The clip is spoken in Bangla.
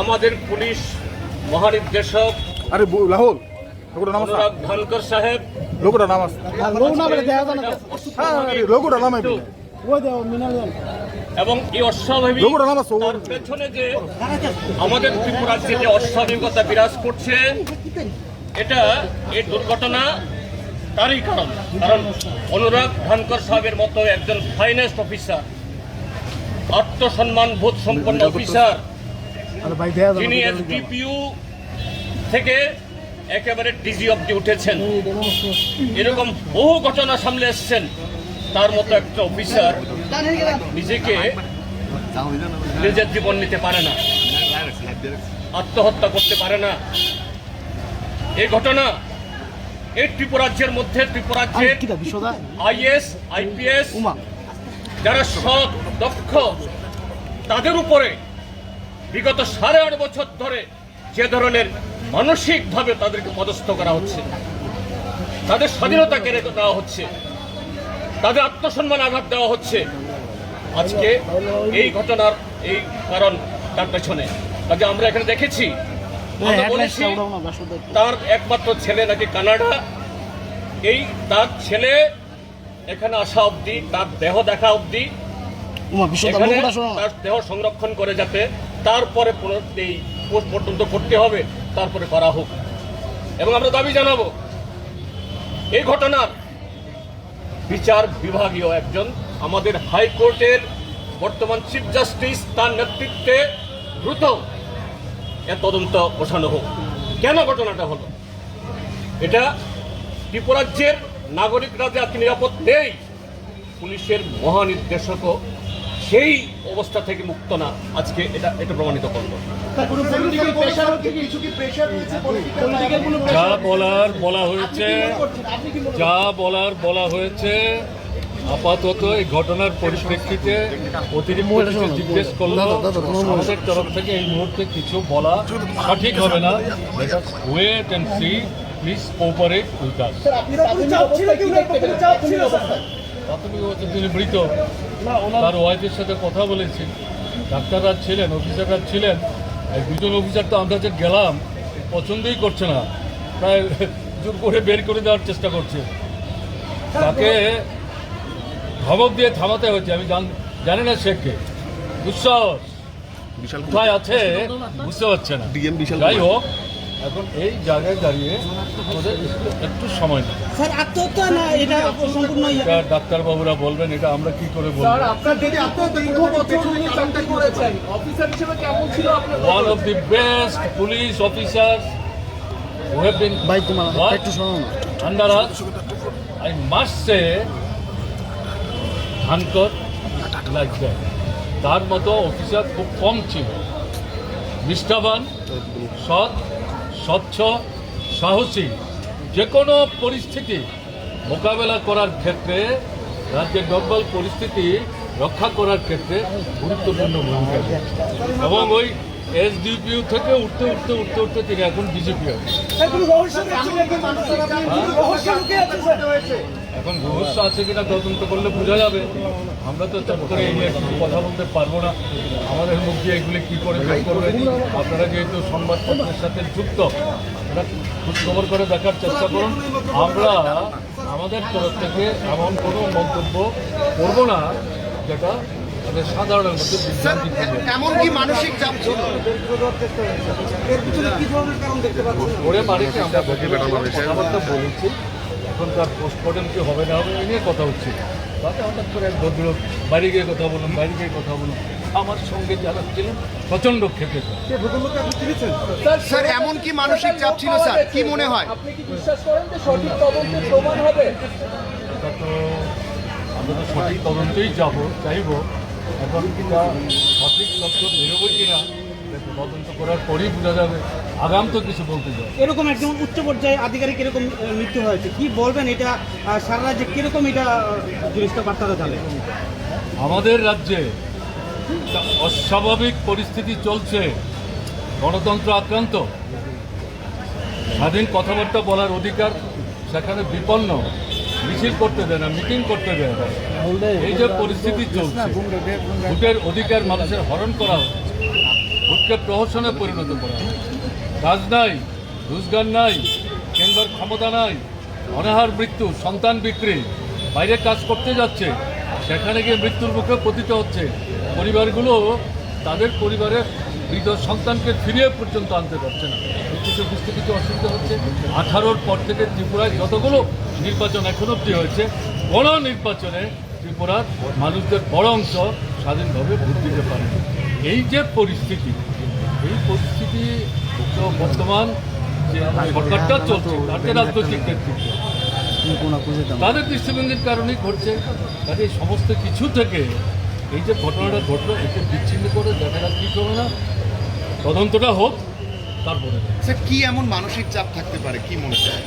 আমাদের পুলিশ মহানির্দেশক অনুরাগ ধানকর সাহেব এবং এই অস্বাভাবিক তার পেছনে যে আমাদের ত্রিপুরাজ্যে যে অস্বাভাবিকতা বিরাজ করছে, এটা এই দুর্ঘটনা তারই কারণ অনুরাগ ধানকর সাহেবের মতো একজন ফাইনেস্ট অফিসার, আত্মসম্মান বোধ সম্পন্ন অফিসার, যিনি এসডিপিইউ থেকে একেবারে ডিজি অব্দি উঠেছেন, এরকম বহু ঘটনা সামলে এসছেন, তার মতো একটা অফিসার নিজের জীবন নিতে পারে না, আত্মহত্যা করতে পারে না। এই ঘটনা এই ত্রিপুরাজ্যের মধ্যে, ত্রিপুরাজ্যের আইএস আইপিএস যারা সৎ দক্ষ, তাদের উপরে বিগত 8.5 বছর ধরে যে ধরনের মানসিকভাবে তাদেরকে পদস্থ করা হচ্ছে, তাদের স্বাধীনতা কেড়ে দেওয়া হচ্ছে, তাদের আত্মসম্মান আঘাত দেওয়া হচ্ছে, আজকে এই ঘটনার এই কারণ তার পেছনে। কাজে আমরা এখানে দেখেছি, তার একমাত্র ছেলে নাকি কানাডা, তার ছেলে এখানে আসা অবধি, তার দেহ দেখা অবধি, তার দেহ সংরক্ষণ করে যাতে তারপরে এই পোস্টমর্টম করতে হবে, তারপরে করা হোক। এবং আমরা দাবি জানাবো এই ঘটনার বিচার বিভাগীয় একজন আমাদের হাইকোর্টের বর্তমান চিফ জাস্টিস, তার নেতৃত্বে দ্রুত এর তদন্ত বসানো হোক। কেন ঘটনাটা হলো? এটা ত্রিপুরাজ্যের নাগরিকরা যে আজকে নিরাপদ নেই, পুলিশের মহানির্দেশকও সেই অবস্থা থেকে মুক্ত না, আজকে এটা প্রমাণিত করল। যা বলা হয়েছে আপাতত এই ঘটনার পরিপ্রেক্ষিতে অতিরিক্ত কিছু জিজ্ঞেস করলো, আমাদের তরফ থেকে এই মুহূর্তে কিছু বলা সঠিক হবে না। Wait and see, please cooperate with us. প্রাথমিক অবস্থায় তিনি মৃত, তার ওয়াইফের সাথে কথা বলেছি, ডাক্তাররা ছিলেন, অফিসাররা ছিলেন। এই দুজন অফিসার তো আমরা যে গেলাম পছন্দই করছে না, প্রায় জোর করে বের করে দেওয়ার চেষ্টা করছে, তাকে ধমক দিয়ে থামাতে হচ্ছে। আমি জানি না সে কে, দুঃসাহস কোথায় আছে বুঝতে পারছে না। যাই হোক, এখন এই জায়গায় দাঁড়িয়ে আমাদের একটু সময় নেই। ডাক্তারবাবুরা বলবেন, এটা আমরা কি করে বলবো? One of the best police officer who have been under us, I must say, Dhankar like that. তার মতো অফিসার খুব কম ছিল, নিষ্ঠাবান, সৎ, স্বচ্ছ, সাহসী, যে কোনো পরিস্থিতি মোকাবেলা করার ক্ষেত্রে, রাজ্যের ডব্বল পরিস্থিতি রক্ষা করার ক্ষেত্রে গুরুত্বপূর্ণ ভূমিকা। এবং ওই এসডিপিইউ থেকে উঠতে তিনি এখন ডিজিপি হয়েছে। এখন রহস্য আছে কিনা তদন্ত করলে বোঝা যাবে। আমরা তো চট করে এই নিয়ে কিছু কথা বলতে পারবো না, আমাদের মুখ দিয়ে এগুলি কী করে বের করবেন। আপনারা যেহেতু সংবাদপত্রের সাথে যুক্ত, আপনারা খোঁজখবর করে দেখার চেষ্টা করুন। আমরা আমাদের তরফ থেকে এমন কোনো মন্তব্য করবো না যেটা সাধারণের মধ্যে এমনকি মানসিক চাপ ছিল। ওরে বাড়িতে আমরা কথাবার্তা বলেছি, এখন তার পোস্টমর্টম কি হবে না হবে এই নিয়ে কথা হচ্ছে। তাতে হঠাৎ করে এক ভদ্রলোক বাইরে গিয়ে কথা বলুন, আমার সঙ্গে যারা ছিলেন প্রচণ্ড ক্ষেপে। স্যার, এমন কি মানসিক চাপ ছিল স্যার, কি মনে হয়? আপনি কি বিশ্বাস করেন যে সঠিক তদন্তের প্রমাণ হবে? এটা তো আমরা তো সঠিক তদন্তেই চাইব। এখন কিনা সঠিক তথ্য বেরোবে কিনা তদন্ত করার পরেই বোঝা যাবে। আগাম তো কিছু বলতে যাবে। এরকম একজন উচ্চ পর্যায়ে আধিকারিক এরকম মৃত্যু হয়েছে, কি বলবেন? এটা সারা রাজ্যে কিরকম এটা জিনিসটা বার্তাটা জানে? আমাদের রাজ্যে অস্বাভাবিক পরিস্থিতি চলছে, গণতন্ত্র আক্রান্ত, স্বাধীন কথাবার্তা বলার অধিকার সেখানে বিপন্ন, মিছিল করতে দেয় না, মিটিং করতে দেয় না। এই যে পরিস্থিতি চলছে, ভোটের অধিকার মানুষের হরণ করা হচ্ছে, ভোটকে প্রহসনে পরিণত করা হয়। কাজ নাই, রোজগার নাই, কেন্দ্রের ক্ষমতা নাই, অনাহার মৃত্যু, সন্তান বিক্রি, বাইরে কাজ করতে যাচ্ছে, সেখানে গিয়ে মৃত্যুর মুখে পতিত হচ্ছে। পরিবারগুলো তাদের পরিবারের মৃত সন্তানকে ফিরিয়ে পর্যন্ত আনতে পারছে না। কিছু বুঝতে কিছু অসুবিধা হচ্ছে। 18-র পর থেকে ত্রিপুরায় যতগুলো নির্বাচন এখন অবধি হয়েছে, কোনো নির্বাচনে ত্রিপুরার মানুষদের বড় অংশ স্বাধীনভাবে ভোট দিতে পারে। এই যে পরিস্থিতি, এই পরিস্থিতি তো বর্তমান যে সরকারটা চলছে তাদের রাজনৈতিক নেতৃত্ব তাদের দৃষ্টিভঙ্গির কারণেই ঘটছে। কাজে এই সমস্ত কিছু থেকে এই যে ঘটনাটা ঘটলো, একে বিচ্ছিন্ন করে দেখাটা ঠিক হবে না। তদন্তটা হোক, তারপরে স্যার কি এমন মানসিক চাপ থাকতে পারে, কি মনে হয়?